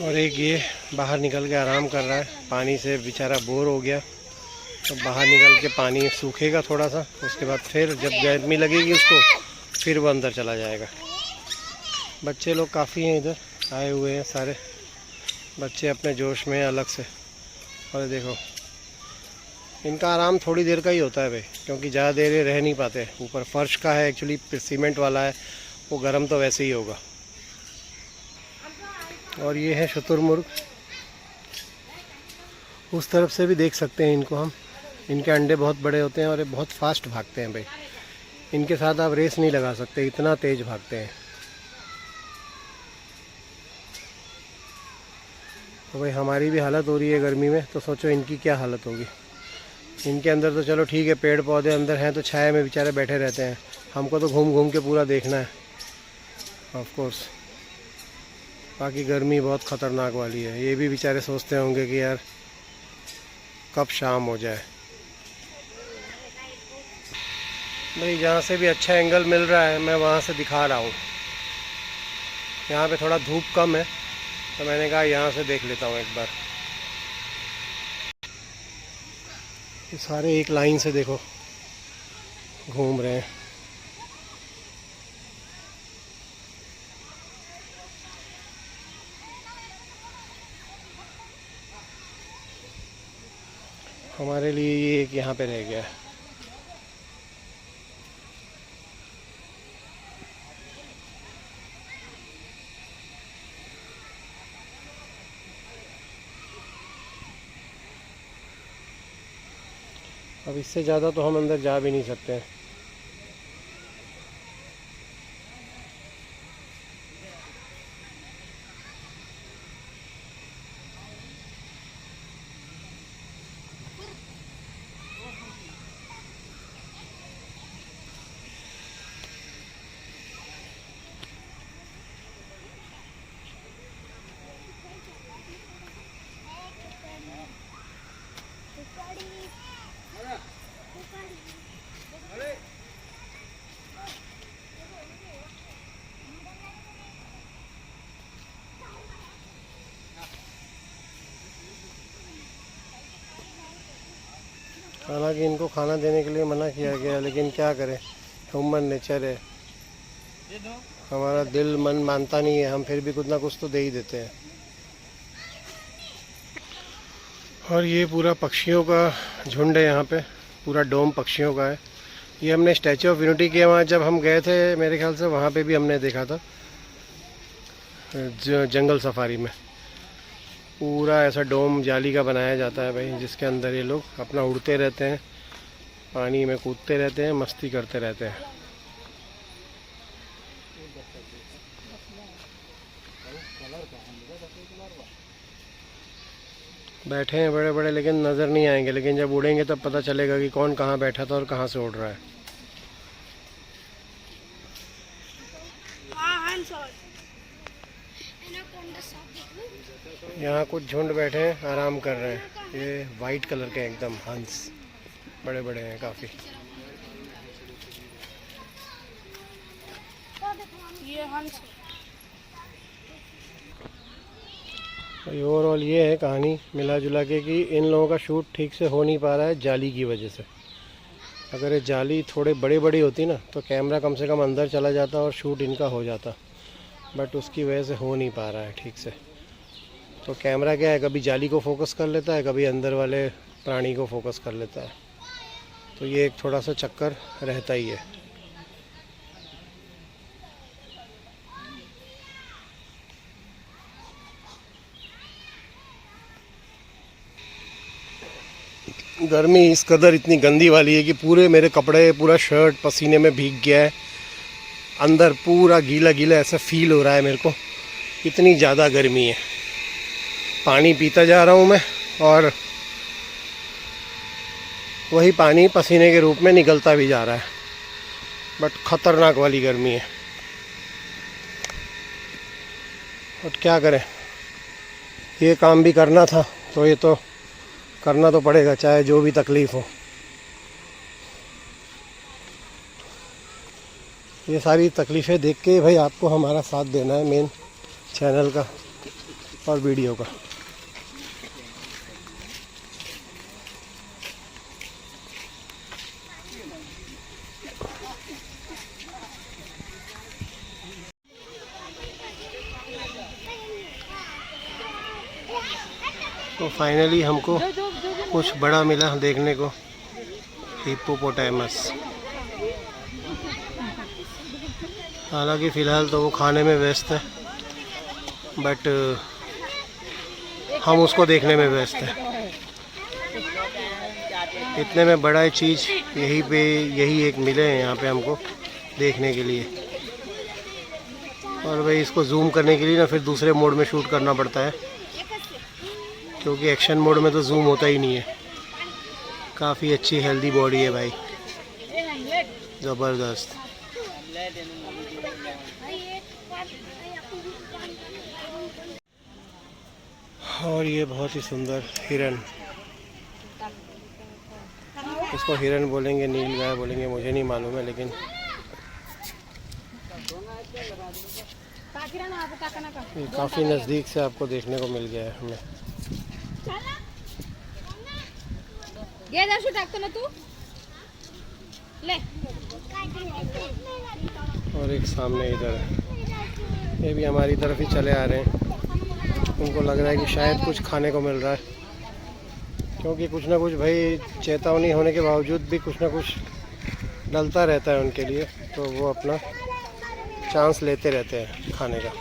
और एक ये बाहर निकल के आराम कर रहा है, पानी से बेचारा बोर हो गया, तो बाहर निकल के पानी सूखेगा थोड़ा सा, उसके बाद फिर जब गर्मी लगेगी उसको फिर वो अंदर चला जाएगा। बच्चे लोग काफ़ी हैं इधर आए हुए हैं, सारे बच्चे अपने जोश में अलग से। और देखो इनका आराम थोड़ी देर का ही होता है भाई, क्योंकि ज़्यादा देर ये रह नहीं पाते। ऊपर फर्श का है एक्चुअली, सीमेंट वाला है, वो गर्म तो वैसे ही होगा। और ये है शुतुरमुर्ग, उस तरफ से भी देख सकते हैं इनको हम। इनके अंडे बहुत बड़े होते हैं और ये बहुत फास्ट भागते हैं भाई। इनके साथ आप रेस नहीं लगा सकते, इतना तेज़ भागते हैं। तो भाई हमारी भी हालत हो रही है गर्मी में, तो सोचो इनकी क्या हालत होगी। इनके अंदर तो चलो ठीक है, पेड़ पौधे अंदर हैं तो छाया में बेचारे बैठे रहते हैं, हमको तो घूम घूम के पूरा देखना है ऑफ कोर्स। बाकी गर्मी बहुत ख़तरनाक वाली है। ये भी बेचारे सोचते होंगे कि यार कब शाम हो जाए। भाई जहाँ से भी अच्छा एंगल मिल रहा है मैं वहाँ से दिखा रहा हूँ। यहाँ पे थोड़ा धूप कम है तो मैंने कहा यहाँ से देख लेता हूँ एक बार। ये सारे एक लाइन से देखो घूम रहे हैं। हमारे लिए ये एक यहाँ पे रह गया है। अब इससे ज़्यादा तो हम अंदर जा भी नहीं सकते हैं। हालांकि इनको खाना देने के लिए मना किया गया, लेकिन क्या करें, ह्यूमन नेचर है, हमारा दिल मन मानता नहीं है, हम फिर भी कुछ ना कुछ तो दे ही देते हैं। और ये पूरा पक्षियों का झुंड है, यहाँ पे पूरा डोम पक्षियों का है। ये हमने स्टैचू ऑफ यूनिटी के वहाँ जब हम गए थे, मेरे ख्याल से वहाँ पे भी हमने देखा था, जंगल सफारी में। पूरा ऐसा डोम जाली का बनाया जाता है भाई, जिसके अंदर ये लोग अपना उड़ते रहते हैं, पानी में कूदते रहते हैं, मस्ती करते रहते हैं। बैठे हैं बड़े बड़े, लेकिन नज़र नहीं आएंगे, लेकिन जब उड़ेंगे तब पता चलेगा कि कौन कहाँ बैठा था और कहाँ से उड़ रहा है। यहाँ कुछ झुंड बैठे हैं, आराम कर रहे हैं। ये वाइट कलर के एकदम हंस, बड़े बड़े हैं काफ़ी। ये हंस ओवरऑल ये है कहानी मिला जुला के कि इन लोगों का शूट ठीक से हो नहीं पा रहा है जाली की वजह से। अगर ये जाली थोड़े बड़ी बड़ी होती ना तो कैमरा कम से कम अंदर चला जाता और शूट इनका हो जाता, बट उसकी वजह से हो नहीं पा रहा है ठीक से। तो कैमरा क्या है, कभी जाली को फोकस कर लेता है, कभी अंदर वाले प्राणी को फोकस कर लेता है, तो ये एक थोड़ा सा चक्कर रहता ही है। गर्मी इस कदर इतनी गंदी वाली है कि पूरे मेरे कपड़े, पूरा शर्ट पसीने में भीग गया है, अंदर पूरा गीला गीला ऐसा फील हो रहा है मेरे को, इतनी ज़्यादा गर्मी है। पानी पीता जा रहा हूँ मैं और वही पानी पसीने के रूप में निकलता भी जा रहा है, बट ख़तरनाक वाली गर्मी है। और क्या करें, ये काम भी करना था तो ये तो करना तो पड़ेगा, चाहे जो भी तकलीफ़ हो। ये सारी तकलीफ़ें देख के भाई आपको हमारा साथ देना है, मेन चैनल का और वीडियो का। तो फाइनली हमको कुछ बड़ा मिला देखने को, हिप्पोपोटामस। हालांकि फ़िलहाल तो वो खाने में व्यस्त है, बट हम उसको देखने में व्यस्त हैं। इतने में बड़ा चीज़ यही एक मिले हैं यहाँ पे हमको देखने के लिए। और भाई इसको जूम करने के लिए ना फिर दूसरे मोड में शूट करना पड़ता है, क्योंकि एक्शन मोड में तो जूम होता ही नहीं है। काफ़ी अच्छी हेल्दी बॉडी है भाई, ज़बरदस्त। और ये बहुत ही सुंदर हिरन, इसको हिरन बोलेंगे, नील गाय बोलेंगे, मुझे नहीं मालूम है, लेकिन ये काफ़ी नज़दीक से आपको देखने को मिल गया है हमें। ये दर्शु टाकतो ना तू ले। और एक सामने इधर है, ये भी हमारी तरफ ही चले आ रहे हैं। उनको लग रहा है कि शायद कुछ खाने को मिल रहा है। क्योंकि कुछ ना कुछ भाई चेतावनी होने के बावजूद भी कुछ ना कुछ डलता रहता है उनके लिए, तो वो अपना चांस लेते रहते हैं खाने का।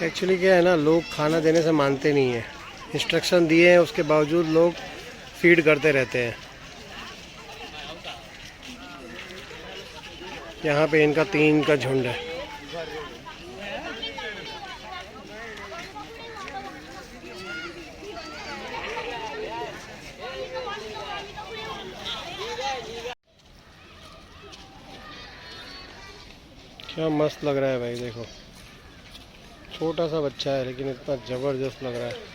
एक्चुअली क्या है ना, लोग खाना देने से मानते नहीं हैं। इंस्ट्रक्शन दिए हैं उसके बावजूद लोग फीड करते रहते हैं। यहाँ पे इनका 3 का झुंड है। क्या मस्त लग रहा है भाई, देखो छोटा सा बच्चा है लेकिन इतना ज़बरदस्त लग रहा है।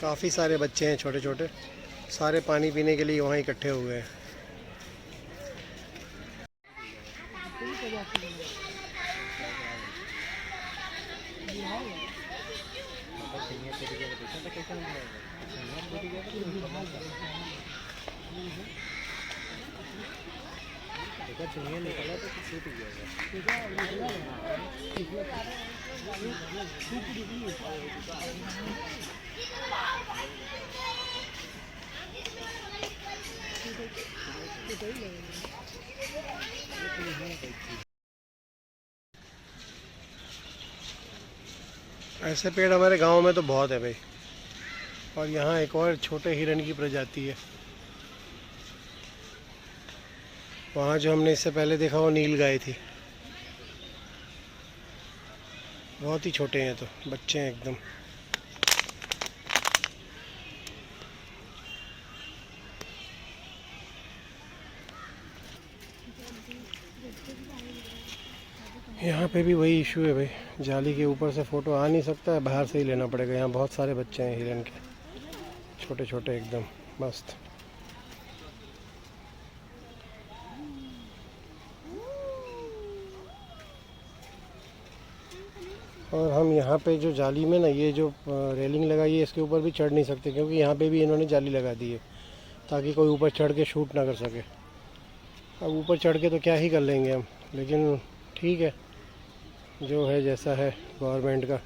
काफ़ी सारे बच्चे हैं छोटे छोटे, सारे पानी पीने के लिए वहाँ इकट्ठे हुए हैं। ऐसे पेड़ हमारे गांव में तो बहुत है भाई। और यहाँ एक और छोटे हिरन की प्रजाति है। वहाँ जो हमने इससे पहले देखा वो नील गाय थी। बहुत ही छोटे हैं, तो बच्चे हैं एकदम। यहाँ पे भी वही इशू है भाई, जाली के ऊपर से फ़ोटो आ नहीं सकता है, बाहर से ही लेना पड़ेगा। यहाँ बहुत सारे बच्चे हैं हिरन के, छोटे छोटे एकदम मस्त। और हम यहाँ पे जो जाली में ना, ये जो रेलिंग लगाई है इसके ऊपर भी चढ़ नहीं सकते, क्योंकि यहाँ पे भी इन्होंने जाली लगा दी है ताकि कोई ऊपर चढ़ के शूट ना कर सके। अब ऊपर चढ़ के तो क्या ही कर लेंगे हम, लेकिन ठीक है, जो है जैसा है, गवर्नमेंट का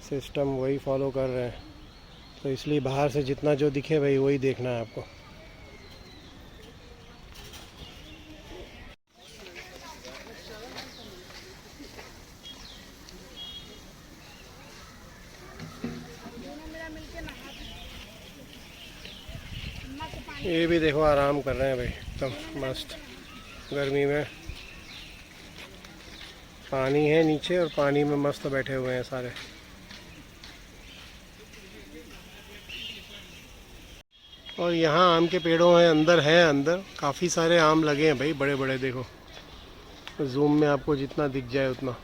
सिस्टम वही फॉलो कर रहे हैं, तो इसलिए बाहर से जितना जो दिखे भाई वही देखना है आपको। ये भी देखो आराम कर रहे हैं भाई, एकदम मस्त। गर्मी में पानी है नीचे और पानी में मस्त बैठे हुए हैं सारे। और यहाँ आम के पेड़ों हैं, अंदर काफ़ी सारे आम लगे हैं भाई, बड़े बड़े। देखो जूम में आपको जितना दिख जाए उतना।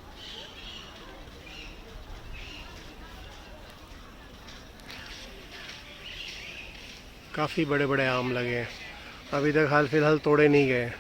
काफ़ी बड़े बड़े आम लगे हैं। अभी तक हाल फिलहाल तोड़े नहीं गए।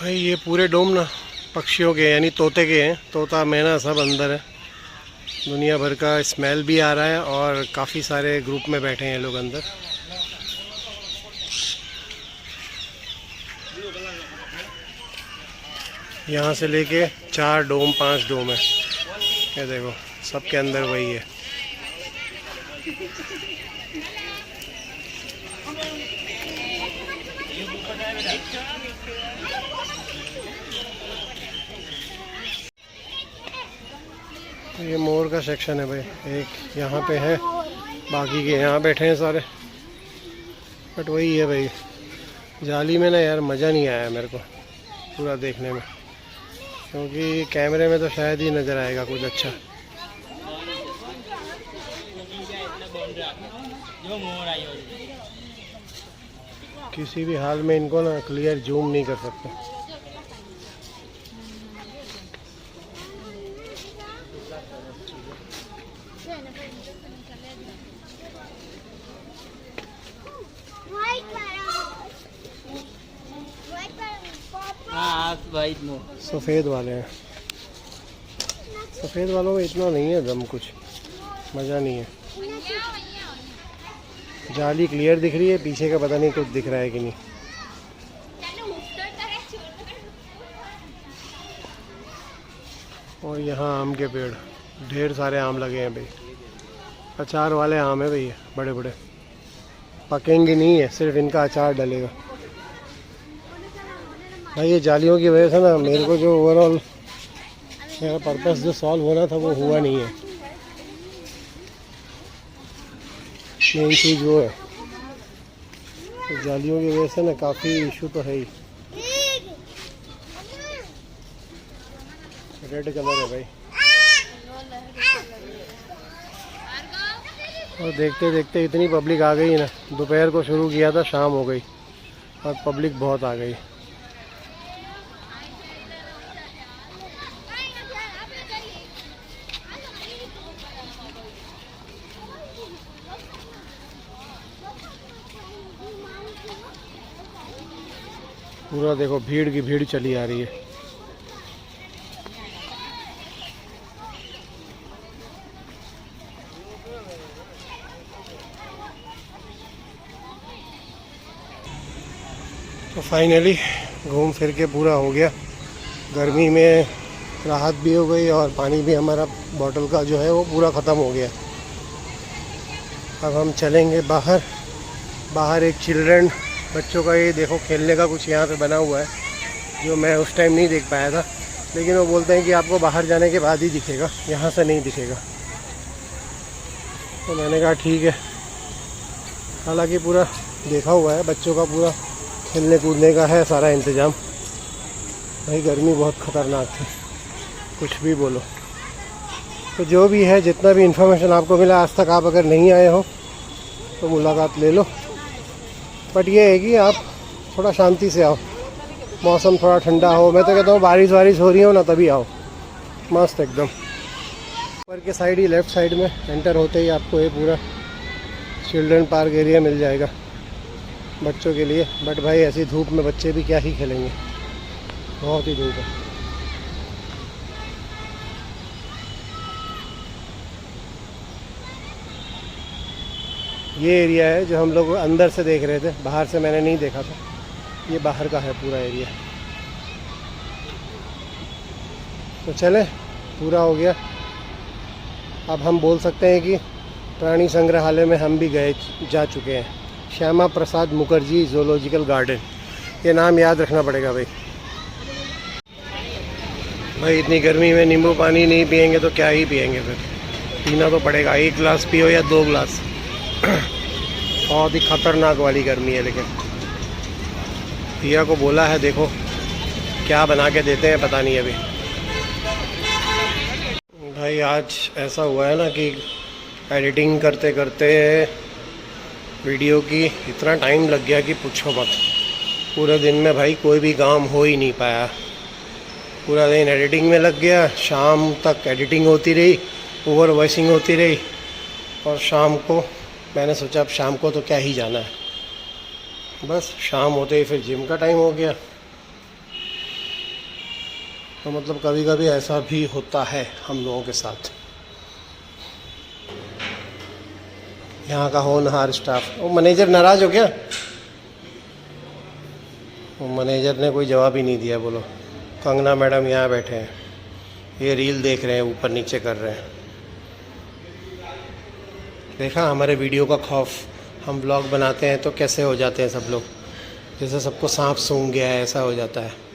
भाई ये पूरे डोम ना पक्षियों के यानी तोते के हैं, तोता मैना सब अंदर है। दुनिया भर का स्मेल भी आ रहा है और काफ़ी सारे ग्रुप में बैठे हैं लोग अंदर। यहाँ से लेके 4 डोम 5 डोम है, ये देखो सबके अंदर वही है। ये मोर का सेक्शन है भाई, एक यहाँ पे है, बाकी के यहाँ बैठे हैं सारे। बट वही है भाई, जाली में ना यार मज़ा नहीं आया मेरे को पूरा देखने में, क्योंकि कैमरे में तो शायद ही नज़र आएगा कुछ अच्छा। किसी भी हाल में इनको ना क्लियर जूम नहीं कर सकते। सफ़ेद वाले हैं, सफ़ेद वालों में इतना नहीं है दम, कुछ मज़ा नहीं है। जाली क्लियर दिख रही है, पीछे का पता नहीं कुछ दिख रहा है कि नहीं। और यहाँ आम के पेड़, ढेर सारे आम लगे हैं भाई, अचार वाले आम है भाई, बड़े बड़े, पकेंगे नहीं है, सिर्फ इनका अचार डलेगा भाई। ये जालियों की वजह से ना मेरे को जो ओवरऑल मेरा पर्पस जो सॉल्व होना था वो हुआ नहीं है। मेन चीज़ वो है, तो जालियों की वजह से ना काफ़ी इशू तो है ही। रेड कलर है भाई, और देखते देखते इतनी पब्लिक आ गई ना, दोपहर को शुरू किया था, शाम हो गई और पब्लिक बहुत आ गई। पूरा देखो भीड़ की भीड़ चली आ रही है। तो फाइनली घूम फिर के पूरा हो गया, गर्मी में राहत भी हो गई और पानी भी हमारा बॉटल का जो है वो पूरा ख़त्म हो गया। अब हम चलेंगे बाहर। बाहर एक चिल्ड्रन बच्चों का ये देखो खेलने का कुछ यहाँ पे बना हुआ है, जो मैं उस टाइम नहीं देख पाया था, लेकिन वो बोलते हैं कि आपको बाहर जाने के बाद ही दिखेगा, यहाँ से नहीं दिखेगा। तो मैंने कहा ठीक है, हालांकि पूरा देखा हुआ है, बच्चों का पूरा खेलने कूदने का है सारा इंतज़ाम। भाई गर्मी बहुत ख़तरनाक थी, कुछ भी बोलो। तो जो भी है, जितना भी इन्फॉर्मेशन आपको मिला आज तक, आप अगर नहीं आए हो तो मुलाकात ले लो। बट ये है कि आप थोड़ा शांति से आओ, मौसम थोड़ा ठंडा हो, मैं तो कहता हूँ बारिश वारिश हो रही हो ना तभी आओ, मस्त एकदम। ऊपर के साइड ही लेफ़्ट साइड में एंटर होते ही आपको ये पूरा चिल्ड्रन पार्क एरिया मिल जाएगा बच्चों के लिए। बट भाई ऐसी धूप में बच्चे भी क्या ही खेलेंगे, बहुत ही धूप है। ये एरिया है जो हम लोग अंदर से देख रहे थे, बाहर से मैंने नहीं देखा था, ये बाहर का है पूरा एरिया। तो चले, पूरा हो गया। अब हम बोल सकते हैं कि प्राणी संग्रहालय में हम भी जा चुके हैं। श्यामा प्रसाद मुखर्जी ज़ूलॉजिकल गार्डन, ये नाम याद रखना पड़ेगा भाई। भाई इतनी गर्मी में नींबू पानी नहीं पियेंगे तो क्या ही पियेंगे, फिर पीना तो पड़ेगा। 1 गिलास पियो या 2 गिलास। बहुत ही ख़तरनाक वाली गर्मी है। लेकिन भैया को बोला है, देखो क्या बना के देते हैं, पता नहीं अभी। भाई आज ऐसा हुआ है ना कि एडिटिंग करते करते वीडियो की इतना टाइम लग गया कि पूछो मत। पूरे दिन में भाई कोई भी काम हो ही नहीं पाया, पूरा दिन एडिटिंग में लग गया। शाम तक एडिटिंग होती रही, ओवर वॉइसिंग होती रही, और शाम को मैंने सोचा अब शाम को तो क्या ही जाना है, बस शाम होते ही फिर जिम का टाइम हो गया। तो मतलब कभी कभी ऐसा भी होता है हम लोगों के साथ। यहाँ का होनहार स्टाफ। वो मैनेजर नाराज़ हो गया? वो मैनेजर ने कोई जवाब ही नहीं दिया। बोलो, कंगना मैडम यहाँ बैठे हैं, ये रील देख रहे हैं, ऊपर नीचे कर रहे हैं। देखा हमारे वीडियो का खौफ, हम ब्लॉग बनाते हैं तो कैसे हो जाते हैं सब लोग, जैसे सबको सांप सूंघ गया है ऐसा हो जाता है।